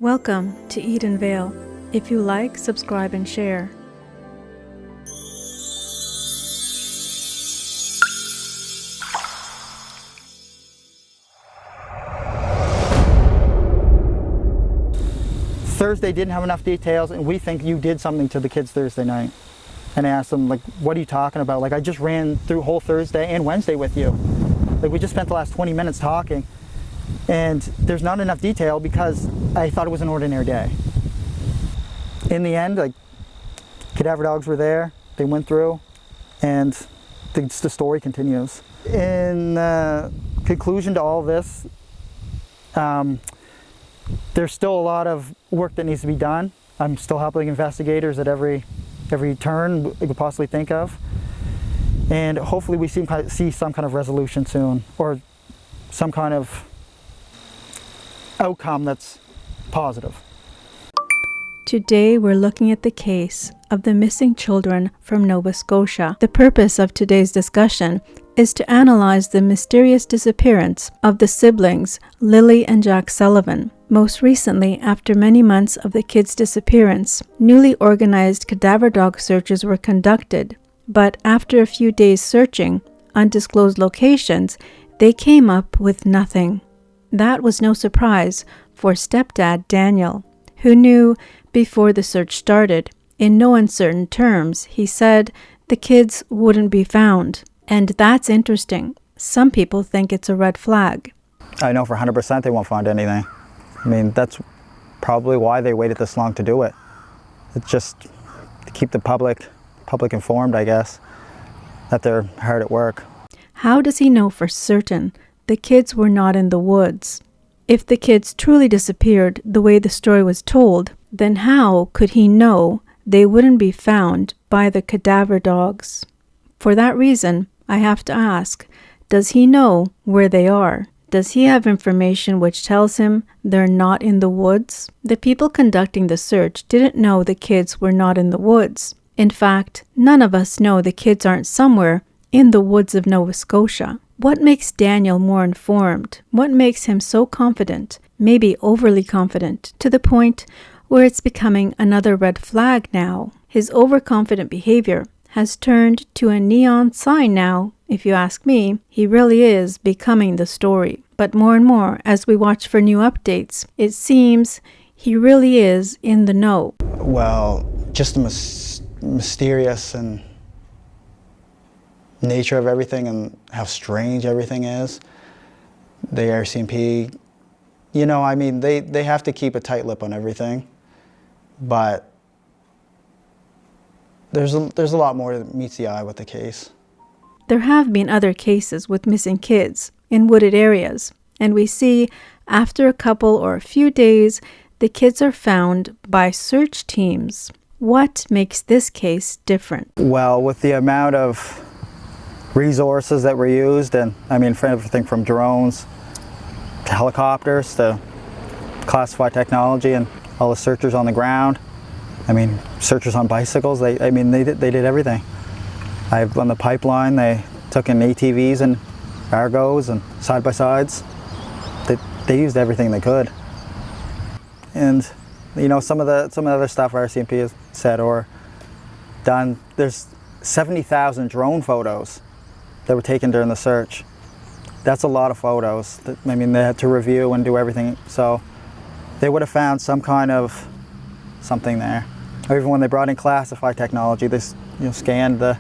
Welcome to Eden Vale. If you like, subscribe and share. Thursday didn't have enough details, and we think you did something to the kids Thursday night. And I asked them, like, what are you talking about? Like, I just ran through whole Thursday and Wednesday with you. Like, we just spent the last 20 minutes talking. And there's not enough detail because I thought it was an ordinary day. In the end, like, cadaver dogs were there, they went through, and the story continues. In conclusion to all this, there's still a lot of work that needs to be done. I'm still helping investigators at every turn we could possibly think of. And hopefully we see some kind of resolution soon, or some kind of outcome that's positive. Today we're looking at the case of the missing children from Nova Scotia. The purpose of today's discussion is to analyze the mysterious disappearance of the siblings Lilly and Jack Sullivan. Most recently, after many months of the kids' disappearance, newly organized cadaver dog searches were conducted, but after a few days searching undisclosed locations, they came up with nothing. That was no surprise for stepdad Daniel, who knew before the search started. In no uncertain terms, he said the kids wouldn't be found. And that's interesting. Some people think it's a red flag. I know for 100% they won't find anything. I mean, that's probably why they waited this long to do it. It's just to keep the public informed, I guess, that they're hard at work. How does he know for certain the kids were not in the woods? If the kids truly disappeared the way the story was told, then how could he know they wouldn't be found by the cadaver dogs? For that reason, I have to ask, does he know where they are? Does he have information which tells him they're not in the woods? The people conducting the search didn't know the kids were not in the woods. In fact, none of us know the kids aren't somewhere in the woods of Nova Scotia. What makes Daniel more informed? What makes him so confident, maybe overly confident, to the point where it's becoming another red flag now? His overconfident behavior has turned to a neon sign now. If you ask me, he really is becoming the story. But more and more, as we watch for new updates, it seems he really is in the know. Well, just the mysterious and nature of everything and how strange everything is. The RCMP, you know, I mean, they have to keep a tight lip on everything, but there's a lot more that meets the eye with the case. There have been other cases with missing kids in wooded areas, and we see after a couple or a few days, the kids are found by search teams. What makes this case different? Well, with the amount of resources that were used, and I mean, for everything from drones to helicopters to classified technology and all the searchers on the ground. I mean, searchers on bicycles, they did everything. On the pipeline, they took in ATVs and Argos and side-by-sides. They used everything they could. And, you know, some of the other stuff RCMP has said or done, there's 70,000 drone photos that were taken during the search. That's a lot of photos. I mean, they had to review and do everything. So they would have found some kind of something there. Or even when they brought in classified technology, they scanned the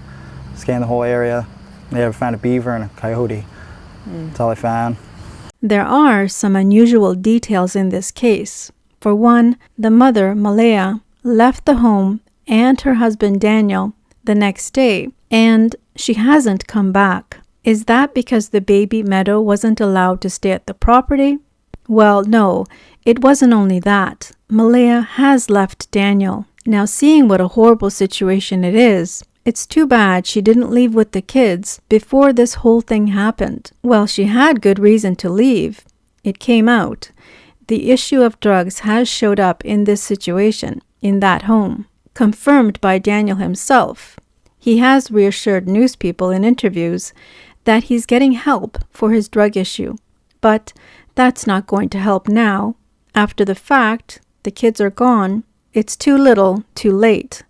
whole area. They have found a beaver and a coyote. That's all they found. There are some unusual details in this case. For one, the mother, Malaya, left the home and her husband, Daniel, the next day, and she hasn't come back. Is that because the baby Meadow wasn't allowed to stay at the property? Well, no, it wasn't only that. Malaya has left Daniel. Now, seeing what a horrible situation it is, it's too bad she didn't leave with the kids before this whole thing happened. Well, she had good reason to leave. It came out. The issue of drugs has showed up in this situation, in that home, confirmed by Daniel himself. He has reassured news people in interviews that he's getting help for his drug issue. But that's not going to help now. After the fact, The kids are gone. It's too little, too late.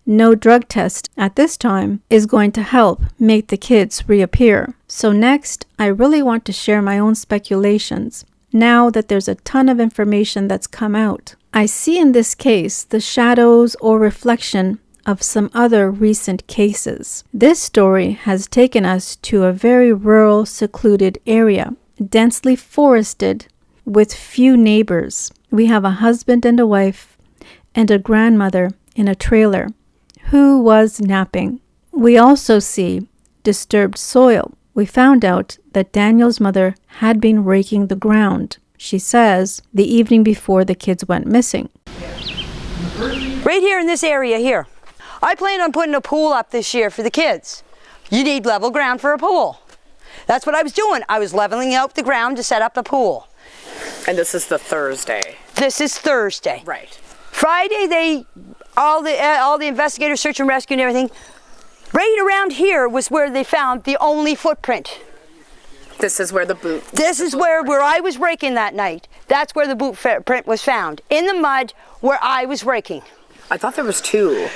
No drug test at this time is going to help make the kids reappear. So next, I really want to share my own speculations. Now that there's a ton of information that's come out, I see in this case the shadows or reflection of some other recent cases. This story has taken us to a very rural, secluded area, densely forested with few neighbors. We have a husband and a wife and a grandmother in a trailer who was napping. We also see disturbed soil. We found out that Daniel's mother had been raking the ground, she says, the evening before the kids went missing. Right here in this area here. I plan on putting a pool up this year for the kids. You need level ground for a pool. That's what I was doing. I was leveling out the ground to set up the pool. And this is the Thursday. This is Thursday. Right. Friday, all the investigators, search and rescue and everything. Right around here was where they found the only footprint. This is where the boot. This is where I was raking that night. That's where the boot print was found. In the mud where I was raking. I thought there was two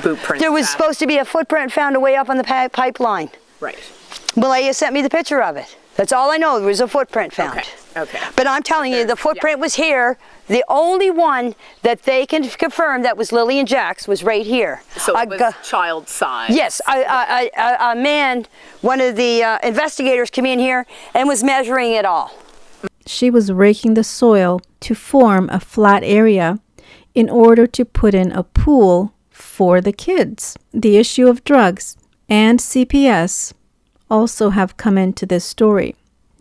boot prints. There was supposed to be a footprint found away up on the pipeline. Right. Malaya sent me the picture of it. That's all I know. There was a footprint found. Okay. But I'm telling you, the footprint was here. The only one that they can confirm that was Lily and Jack's was right here. So it was child size. Yes. A man, one of the investigators came in here and was measuring it all. She was raking the soil to form a flat area in order to put in a pool for the kids. The issue of drugs and CPS also have come into this story.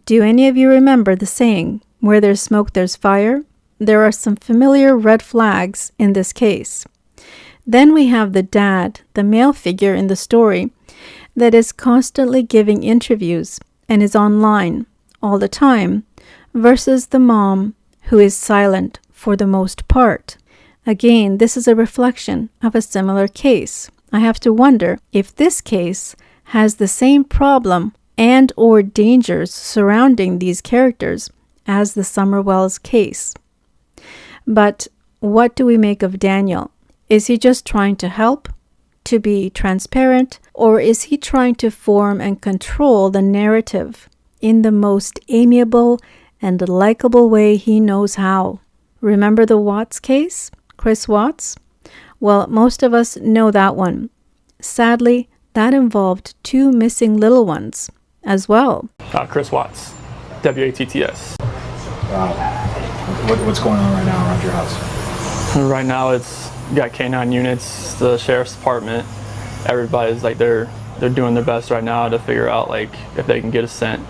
Do any of you remember the saying, where there's smoke, there's fire? There are some familiar red flags in this case. Then we have the dad, the male figure in the story, that is constantly giving interviews and is online all the time, versus the mom who is silent for the most part. Again, this is a reflection of a similar case. I have to wonder if this case has the same problem and or dangers surrounding these characters as the Summerwells case. But what do we make of Daniel? Is he just trying to help, to be transparent, or is he trying to form and control the narrative in the most amiable and likable way he knows how? Remember the Watts case? Chris Watts? Well, most of us know that one. Sadly, that involved two missing little ones as well. Chris Watts, WATTS. Wow. What's going on right now around your house? Right now it's got K9 units, the sheriff's department. Everybody's like they're doing their best right now to figure out like if they can get a scent,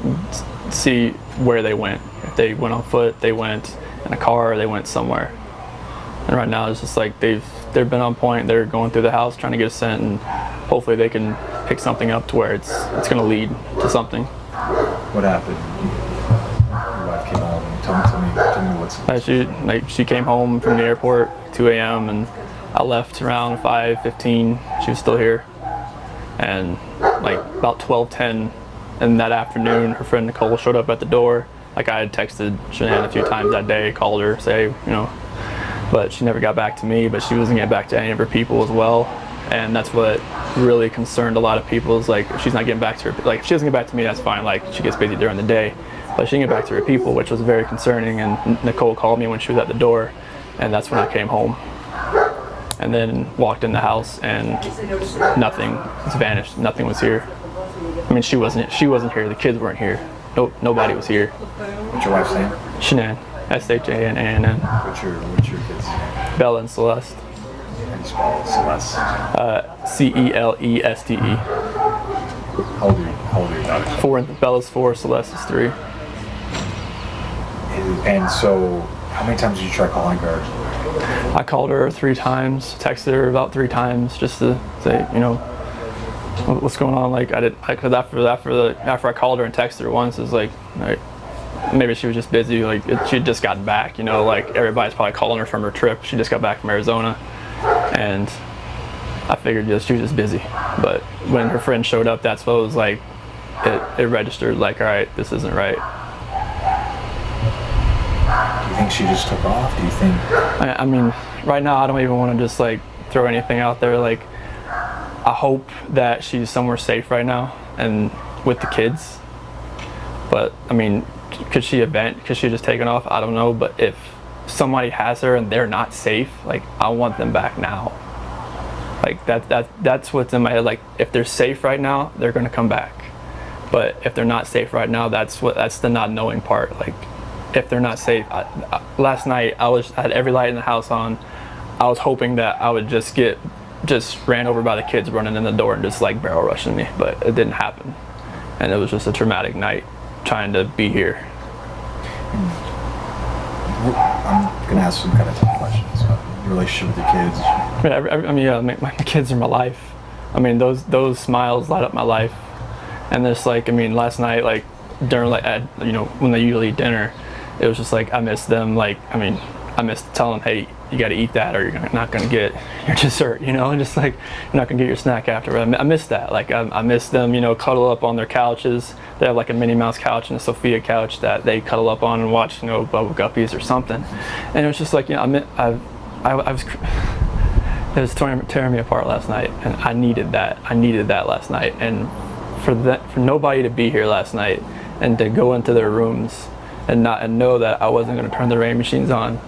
see where they went. If they went on foot, they went in a car, or they went somewhere. And right now it's just like they've been on point. They're going through the house trying to get a scent, and hopefully they can pick something up to where it's going to lead to something. What happened? Your wife came home. Tell me what's. She came home from the airport 2 a.m. and I left around 5:15. She was still here, and like about 12:10 in that afternoon, her friend Nicole showed up at the door. Like I had texted Shanann a few times that day, called her, say but she never got back to me. But she wasn't getting back to any of her people as well, and that's what really concerned a lot of people. Is like if she's not getting back to her, like if she doesn't get back to me, that's fine. Like she gets busy during the day, but she didn't get back to her people, which was very concerning. And Nicole called me when she was at the door, and that's when I came home. And then walked in the house, and nothing was vanished. Nothing was here. I mean, she wasn't here. The kids weren't here. Nope, nobody was here. What's your wife's name? Shanann, SHANANN. What's your kids' name? Bella and Celeste. How do you spell it? Celeste? CELESTE. How old are your daughters? Bella's 4, Celeste is 3. And so, how many times did you try calling her? I called her 3 times, texted her about 3 times just to say, what's going on. Like because after I called her and texted her once, it was like maybe she was just busy. Like she had just gotten back. Like everybody's probably calling her from her trip. She just got back from Arizona, and I figured she was just busy. But when her friend showed up, that's what it was like. It registered like, all right, this isn't right. Do you think think she just took off? Do you think? I mean, right now I don't even want to just like throw anything out there. Like, I hope that she's somewhere safe right now and with the kids. But I mean, could she just taken off? I don't know. But if somebody has her and they're not safe, like, I want them back now. Like, that's what's in my head. Like, if they're safe right now, they're gonna come back. But if they're not safe right now, that's the not knowing part. Like, if they're not safe, last night I had every light in the house on. I was hoping that I would just ran over by the kids running in the door and just like barrel rushing me, but it didn't happen. And it was just a traumatic night trying to be here. I'm gonna ask some kind of tough questions. Your relationship with your kids. My kids are my life. I mean, those smiles light up my life. And just like, I mean, last night, like during when they usually eat dinner, it was just like I missed them. Like, I mean, I missed telling them, hey, you got to eat that or you're not going to get your dessert, and just like you're not going to get your snack after. I missed that. Like, I miss them, cuddle up on their couches. They have like a Minnie Mouse couch and a Sophia couch that they cuddle up on and watch, Bubble Guppies or something. And it was just like, it was tearing me apart last night, and I needed that. I needed that last night, and for nobody to be here last night and to go into their rooms and know that I wasn't going to turn the rain machines on.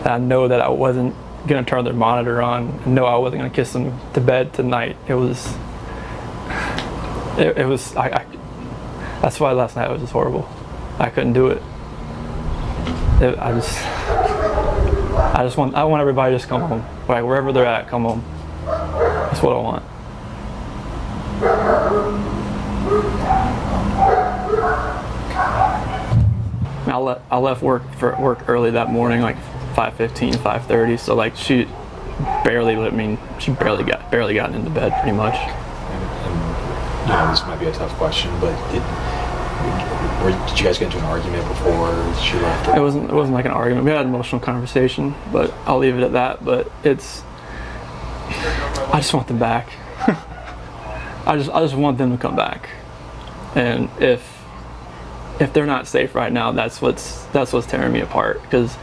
And I know that I wasn't going to turn their monitor on. And know I wasn't going to kiss them to bed tonight. That's why last night was just horrible. I couldn't do it. I want everybody to just come home. Like, wherever they're at, come home. That's what I want. I left work early that morning, like 5:15, 5:30. So like she barely got into bed pretty much. And this might be a tough question, but did you guys get into an argument before she left? It wasn't like an argument. We had an emotional conversation, but I'll leave it at that. But I just want them back. I just want them to come back. And if they're not safe right now, that's what's tearing me apart. Because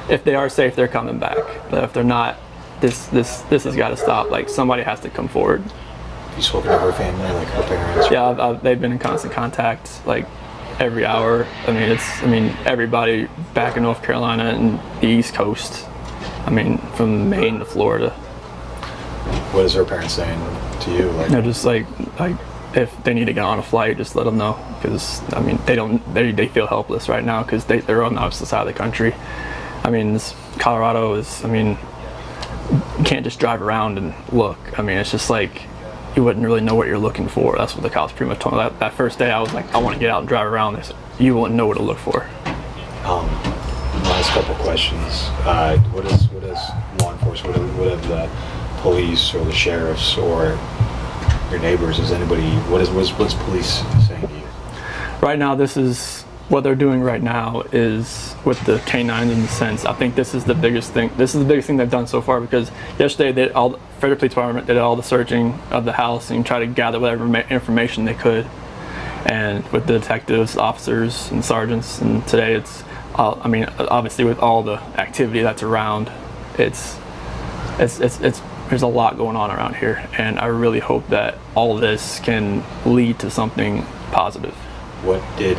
if they are safe, they're coming back. But if they're not, this has got to stop. Like, somebody has to come forward. Have you spoken to her family, like her parents? Yeah, they've been in constant contact, like every hour. I mean, everybody back in North Carolina and the East Coast. I mean, from Maine to Florida. What is her parents saying to you? Like, just like if they need to get on a flight, just let them know. Because I mean, they feel helpless right now because they're on the opposite side of the country. I mean, Colorado is. I mean, you can't just drive around and look. I mean, it's just like you wouldn't really know what you're looking for. That's what the cops pretty much told me. That first day, I was like, I want to get out and drive around. They said, you wouldn't know what to look for. Last couple questions. What is law enforcement? What have the police or the sheriffs or your neighbors? What's police saying to you? Right now, what they're doing right now is with the canines in the sense. I think this is the biggest thing. This is the biggest thing they've done so far, because yesterday the Frederick Police Department did all the searching of the house and tried to gather whatever information they could. And with the detectives, officers, and sergeants, and today it's. I mean, obviously with all the activity that's around, there's a lot going on around here, and I really hope that all of this can lead to something positive. What did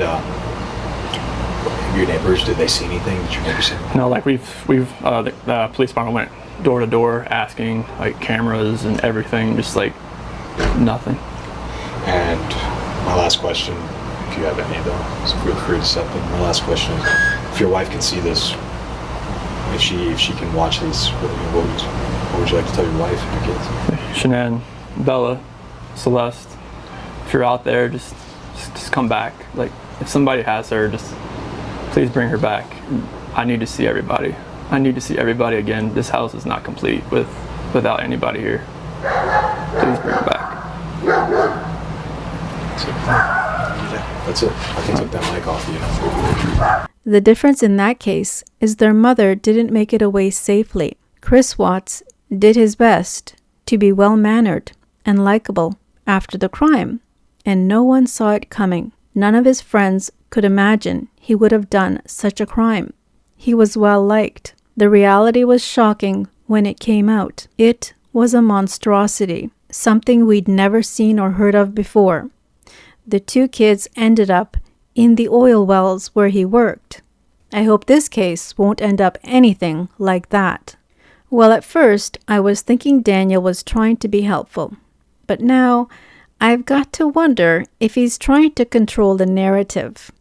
your neighbors? Did they see anything? Did your neighbors see anything? No, like the police department went door to door asking, like, cameras and everything, just like nothing. And my last question, if you have any of them, so feel free to set them. My last question is, if your wife can see this, if she can watch this, what would you like to tell your wife and your kids? Shanann, Bella, Celeste, if you're out there, just come back. Like, if somebody has her, just please bring her back. I need to see everybody. I need to see everybody again. This house is not complete without anybody here. Please bring her back. That's it. I can take that mic off you. The difference in that case is their mother didn't make it away safely. Chris Watts did his best to be well-mannered and likable after the crime, and no one saw it coming. None of his friends could imagine he would have done such a crime. he was well liked. The reality was shocking when it came out. It was a monstrosity, something we'd never seen or heard of before. The 2 kids ended up in the oil wells where he worked. I hope this case won't end up anything like that. Well, at first, I was thinking Daniel was trying to be helpful. But now, I've got to wonder if he's trying to control the narrative.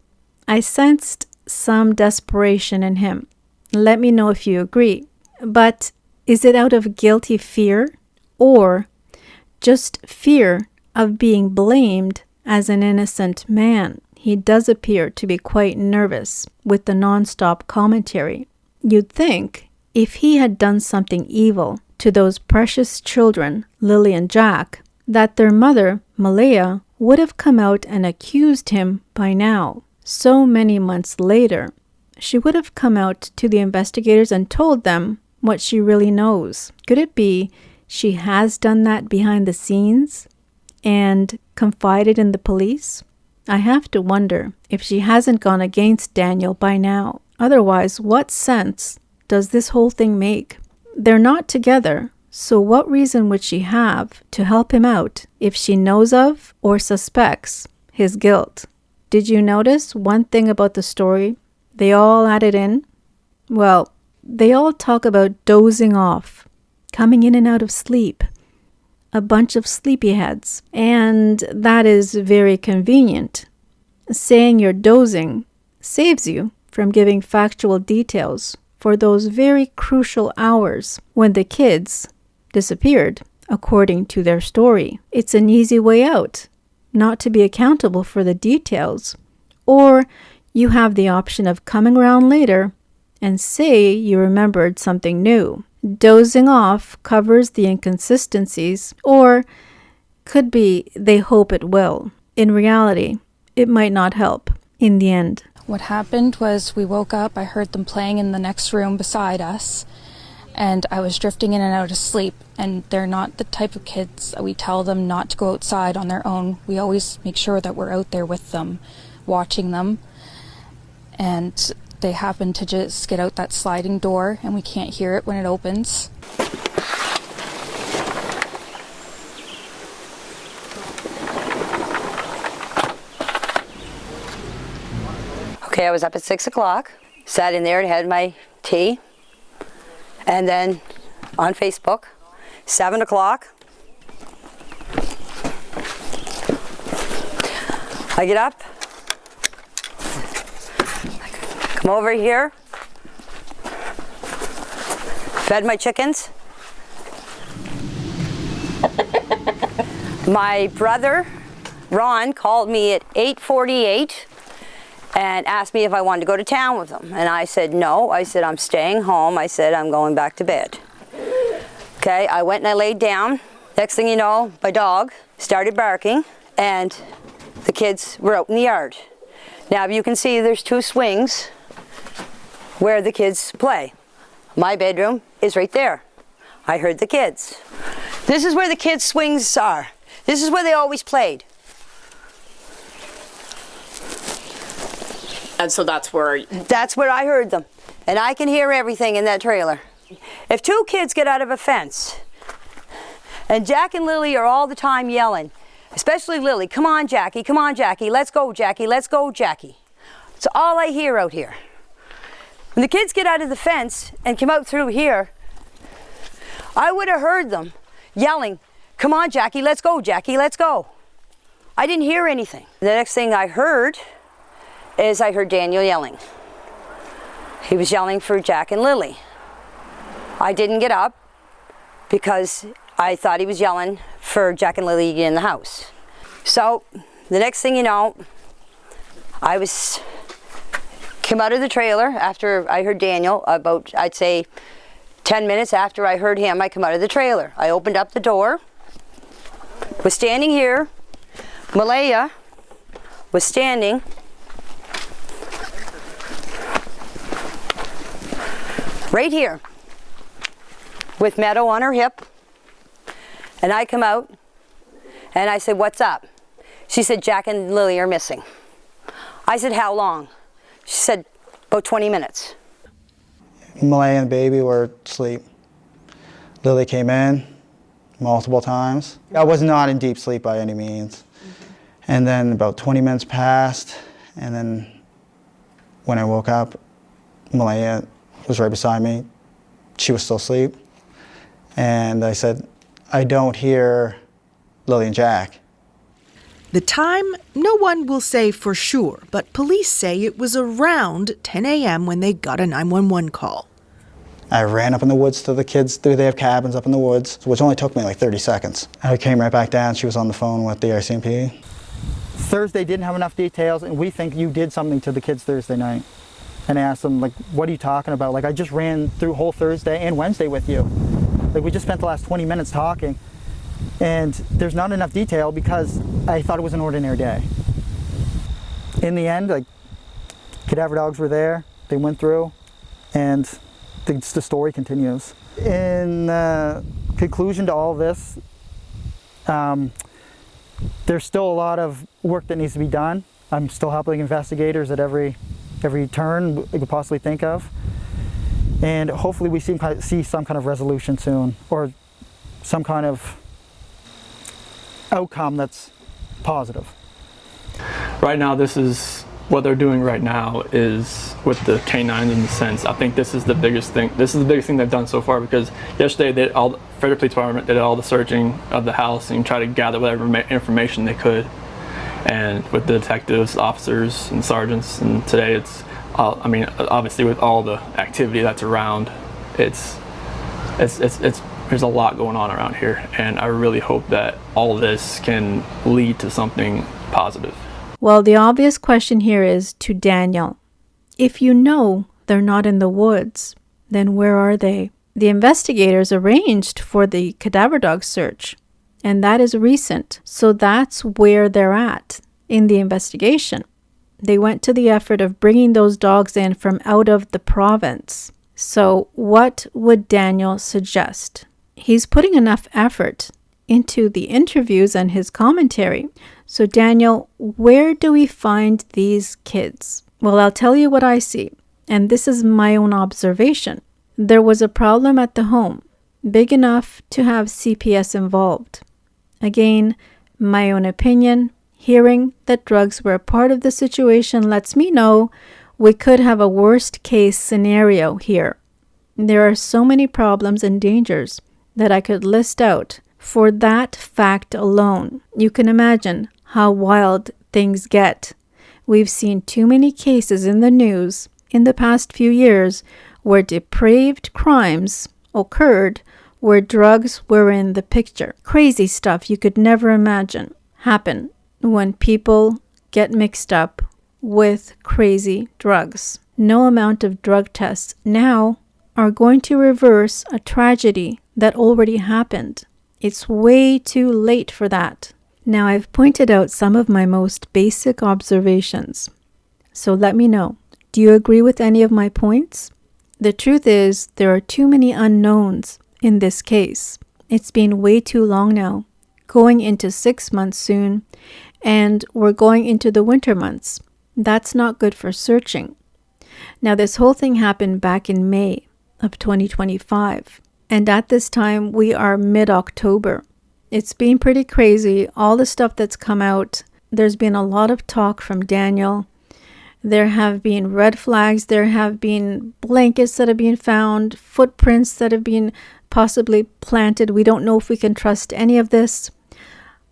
I sensed some desperation in him. Let me know if you agree. But is it out of guilty fear, or just fear of being blamed as an innocent man? He does appear to be quite nervous with the non-stop commentary. You'd think if he had done something evil to those precious children, Lilly and Jack, that their mother, Malaya, would have come out and accused him by now. So many months later, she would have come out to the investigators and told them what she really knows. Could it be she has done that behind the scenes and confided in the police? I have to wonder if she hasn't gone against Daniel by now. Otherwise, what sense does this whole thing make? They're not together, so what reason would she have to help him out if she knows of or suspects his guilt? Did you notice one thing about the story they all added in? Well, they all talk about dozing off, coming in and out of sleep, a bunch of sleepyheads, and that is very convenient. Saying you're dozing saves you from giving factual details for those very crucial hours when the kids disappeared, according to their story. It's an easy way out, not to be accountable for the details, or you have the option of coming around later and say you remembered something new. Dozing off covers the inconsistencies, or could be they hope it will. In reality, it might not help in the end. What happened was we woke up, I heard them playing in the next room beside us, and I was drifting in and out of sleep, and they're not the type of kids that we tell them not to go outside on their own. We always make sure that we're out there with them, watching them, and they happen to just get out that sliding door, and we can't hear it when it opens. Okay, I was up at 6 o'clock, sat in there and had my tea, and then on Facebook, 7 o'clock, I get up, come over here, fed my chickens. My brother, Ron, called me at 8:48 and asked me if I wanted to go to town with him. And I said no. I said I'm staying home. I said I'm going back to bed. Okay, I went and I laid down. Next thing you know, my dog started barking and the kids were out in the yard. Now you can see there's 2 swings where the kids play. My bedroom is right there. I heard the kids. This is where the kids' swings are. This is where they always played. And so that's where I heard them. And I can hear everything in that trailer. If 2 kids get out of a fence, and Jack and Lily are all the time yelling, especially Lily, come on Jackie, let's go Jackie, let's go Jackie. It's all I hear out here. When the kids get out of the fence and come out through here, I would have heard them yelling, come on Jackie, let's go Jackie, let's go. I didn't hear anything. The next thing I heard is I heard Daniel yelling. He was yelling for Jack and Lily. I didn't get up because I thought he was yelling for Jack and Lily to get in the house. So the next thing you know, I came out of the trailer after I heard Daniel, about I'd say 10 minutes after I heard him, I come out of the trailer. I opened up the door, was standing here. Malaya was standing right here with Meadow on her hip, and I come out and I said, what's up? She said, Jack and Lily are missing. I said, how long? She said, about 20 minutes. Malay and the baby were asleep. Lily came in multiple times. I was not in deep sleep by any means. And then about 20 minutes passed, and then when I woke up, Malaya was right beside me. She was still asleep. And I said, I don't hear Lily and Jack. The time, no one will say for sure, but police say it was around 10 a.m. when they got a 911 call. I ran up in the woods to the kids. They have cabins up in the woods, which only took me like 30 seconds. I came right back down. She was on the phone with the RCMP. Thursday didn't have enough details, and we think you did something to the kids Thursday night. And I asked them, like, what are you talking about? Like, I just ran through whole Thursday and Wednesday with you. Like, we just spent the last 20 minutes talking. And there's not enough detail because I thought it was an ordinary day. In the end, like, cadaver dogs were there. They went through, and the story continues. In conclusion to all this, there's still a lot of work that needs to be done. I'm still helping investigators at every turn we could possibly think of. And hopefully we see some kind of resolution soon, or some kind of outcome that's positive. Right now, this is what they're doing right now is with the canines in the sense. I think this is the biggest thing. This is the biggest thing they've done so far, because yesterday Frederick Police Department did all the searching of the house and tried to gather whatever information they could. And with the detectives, officers, and sergeants, and today it's, I mean, obviously with all the activity that's around, there's a lot going on around here, and I really hope that all of this can lead to something positive. Well, the obvious question here is to Daniel. If you know they're not in the woods, then where are they? The investigators arranged for the cadaver dog search, and that is recent. So that's where they're at in the investigation. They went to the effort of bringing those dogs in from out of the province. So what would Daniel suggest? He's putting enough effort into the interviews and his commentary. So Daniel, where do we find these kids? Well, I'll tell you what I see, and this is my own observation. There was a problem at the home, big enough to have CPS involved. Again, my own opinion, hearing that drugs were a part of the situation lets me know we could have a worst case scenario here. There are so many problems and dangers that I could list out for that fact alone. You can imagine how wild things get. We've seen too many cases in the news in the past few years where depraved crimes occurred where drugs were in the picture. Crazy stuff you could never imagine happen when people get mixed up with crazy drugs. No amount of drug tests now are going to reverse a tragedy that already happened. It's way too late for that. Now, I've pointed out some of my most basic observations. So let me know. Do you agree with any of my points? The truth is, there are too many unknowns in this case. It's been way too long now, going into 6 months soon, and we're going into the winter months. That's not good for searching. Now, this whole thing happened back in May of 2025, and at this time, we are mid-October. It's been pretty crazy, all the stuff that's come out. There's been a lot of talk from Daniel. There have been red flags. There have been blankets that have been found, footprints that have been possibly planted. We don't know if we can trust any of this.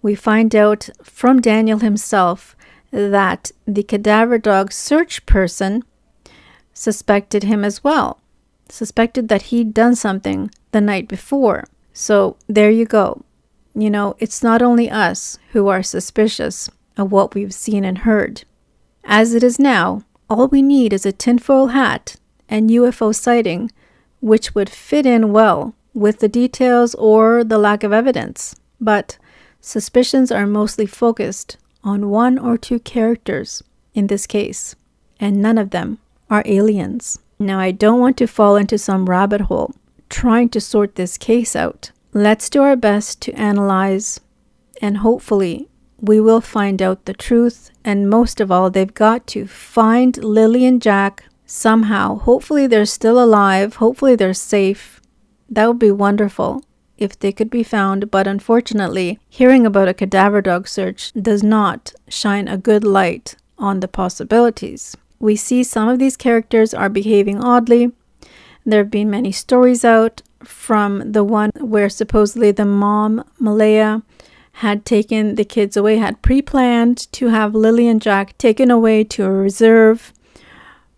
We find out from Daniel himself that the cadaver dog search person suspected him as well, suspected that he'd done something the night before. So there you go. You know, it's not only us who are suspicious of what we've seen and heard. As it is now, all we need is a tinfoil hat and UFO sighting, which would fit in well with the details or the lack of evidence. But suspicions are mostly focused on one or two characters in this case, and none of them are aliens. Now, I don't want to fall into some rabbit hole trying to sort this case out. Let's do our best to analyze, and hopefully we will find out the truth. And most of all, they've got to find Lily and Jack somehow. Hopefully they're still alive. Hopefully they're safe. That would be wonderful if they could be found, but unfortunately, hearing about a cadaver dog search does not shine a good light on the possibilities. We see some of these characters are behaving oddly. There have been many stories out, from the one where supposedly the mom, Malaya, had taken the kids away, had pre-planned to have Lilly and Jack taken away to a reserve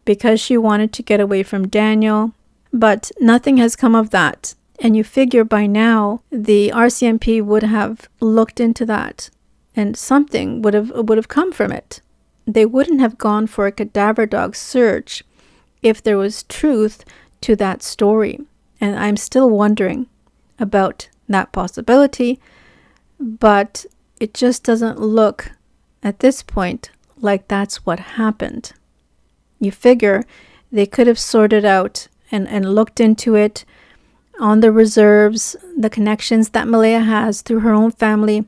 because she wanted to get away from Daniel. But nothing has come of that. And you figure by now the RCMP would have looked into that and something would have come from it. They wouldn't have gone for a cadaver dog search if there was truth to that story. And I'm still wondering about that possibility, but it just doesn't look at this point like that's what happened. You figure they could have sorted out and looked into it on the reserves, the connections that Malaya has through her own family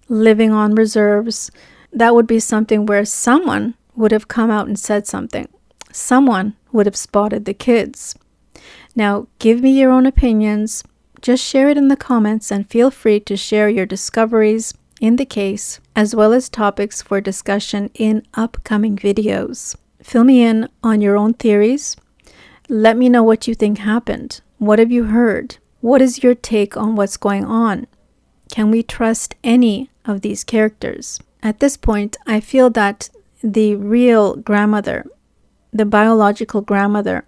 living on reserves. That would be something where someone would have come out and said something. Someone would have spotted the kids. Now, give me your own opinions. Just share it in the comments and feel free to share your discoveries in the case, as well as topics for discussion in upcoming videos. Fill me in on your own theories. Let me know what you think happened. What have you heard? What is your take on what's going on? Can we trust any of these characters? At this point, I feel that the real grandmother, the biological grandmother,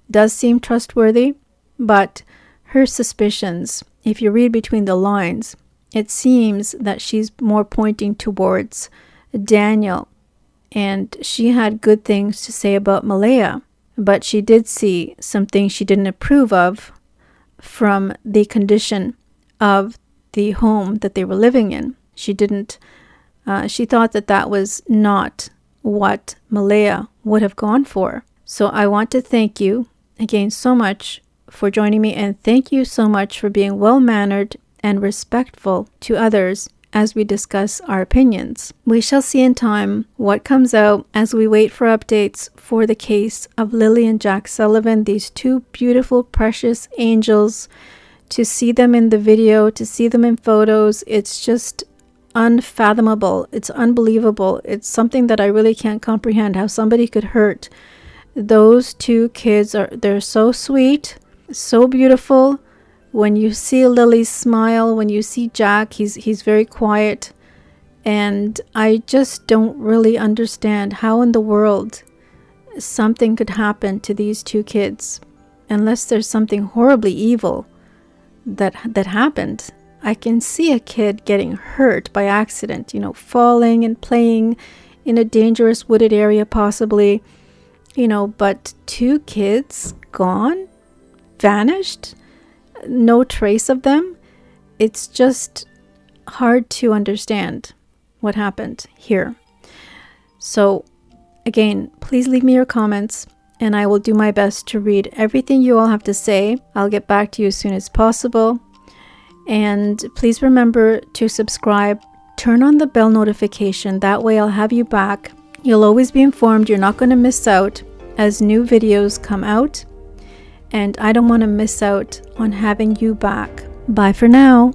does seem trustworthy, but her suspicions, if you read between the lines, it seems that she's more pointing towards Daniel, and she had good things to say about Malaya, but she did see some things she didn't approve of from the condition of the home that they were living in. She thought that that was not what Malaya would have gone for. So I want to thank you again so much for joining me, and thank you so much for being well-mannered and respectful to others as we discuss our opinions. We shall see in time what comes out as we wait for updates for the case of Lilly and Jack Sullivan, these two beautiful, precious angels. To see them in the video, to see them in photos, it's just unfathomable. It's unbelievable. It's something that I really can't comprehend, how somebody could hurt those two kids. They're so sweet, so beautiful. When you see Lilly smile, when you see Jack, he's very quiet. And I just don't really understand how in the world something could happen to these two kids, unless there's something horribly evil that happened. I can see a kid getting hurt by accident, falling and playing in a dangerous wooded area possibly, but two kids gone, vanished, no trace of them. It's just hard to understand what happened here. So again, please leave me your comments and I will do my best to read everything you all have to say. I'll get back to you as soon as possible. And please remember to subscribe, turn on the bell notification. That way I'll have you back. You'll always be informed. You're not going to miss out as new videos come out. And I don't want to miss out on having you back. Bye for now.